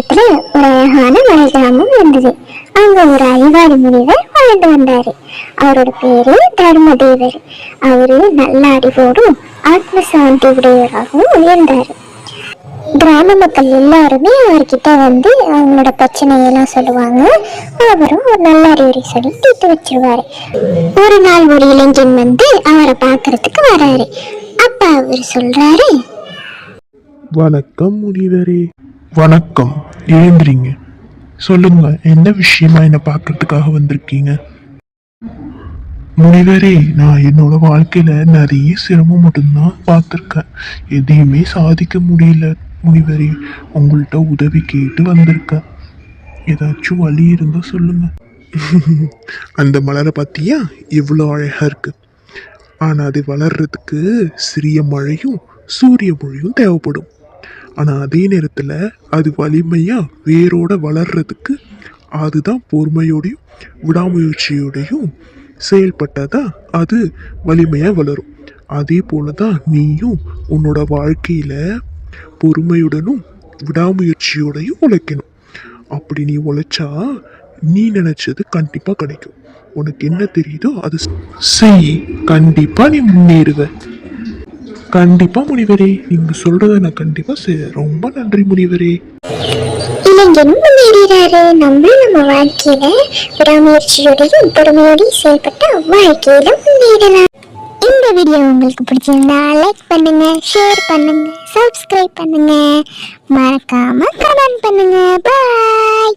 பக்கத்துல ஒரு அழகான மலை கிராமம் இருந்தது. அங்க ஒரு அறிவாளி முனிவர் வாழ்ந்து வந்தாரு. அவரோட பேரு தர்மதேவர். அவரு நல்ல அறிவோடும் ஆத்ம சாந்தி உடையவராகவும் இருந்தாரு. கிராம மக்கள் எல்லாருமே அவர்கிட்ட வந்து அவங்களோட பிரச்சனையெல்லாம் சொல்லுவாங்க. அவரும் ஒரு நல்ல அறிவுரை சொல்லி தீர்த்து வச்சிருவாரு. ஒரு நாள் ஒரு இளைஞன் வந்து அவரை பார்க்கறதுக்கு வராரு. அப்ப அவர் சொல்றாரு, வணக்கம் முனிவரே. வணக்கம், எழுந்திரீங்க. சொல்லுங்க, என்ன விஷயமா என்ன பார்க்கறதுக்காக வந்திருக்கீங்க? முனிவரே, நான் என்னோட வாழ்க்கையில நிறைய சிரமம் மட்டும்தான் பார்த்துருக்கேன். எதையுமே சாதிக்க முடியல முனிவரே. உங்கள்கிட்ட உதவி கேட்டு வந்திருக்கேன். ஏதாச்சும் வழி இருந்தா சொல்லுங்க. அந்த மலரை பார்த்தியா, எவ்வளோ அழகா இருக்கு. ஆனா அது வளர்றதுக்கு சிறிய மழையும் சூரிய மொழியும் தேவைப்படும். ஆனால் அதே நேரத்தில் அது வலிமையாக வேரோட வளர்றதுக்கு அதுதான் பொறுமையோடையும் விடாமுயற்சியோடையும் செயல்பட்டாதான் அது வலிமையாக வளரும். அதே போல தான் நீயும் உன்னோட வாழ்க்கையில் பொறுமையுடனும் விடாமுயற்சியோடையும் உழைக்கணும். அப்படி நீ உழைச்சா நீ நினச்சது கண்டிப்பாக கிடைக்கும். உனக்கு என்ன தெரியுதோ அது செய். கண்டிப்பாக நீ முன்னேறுவ. கண்டிப்பா முனிவரே, நீங்க சொல்றத நான் கண்டிப்பா செய்றேன். ரொம்ப நன்றி முனிவரே. இளைஞனும் முன்னேறாரு. நம்மளும் நம்ம வாழ்க்கையில விடாமுயற்சியோடையும் பொறுமையோடையும் செயல்பட்ட வாழ்க்கையில முன்னேறலாம். இந்த வீடியோ உங்களுக்கு பிடிச்சிருந்தா லைக் பண்ணுங்க, ஷேர் பண்ணுங்க, சப்ஸ்கிரைப் பண்ணுங்க, மறக்காம கமெண்ட் பண்ணுங்க. பாய்.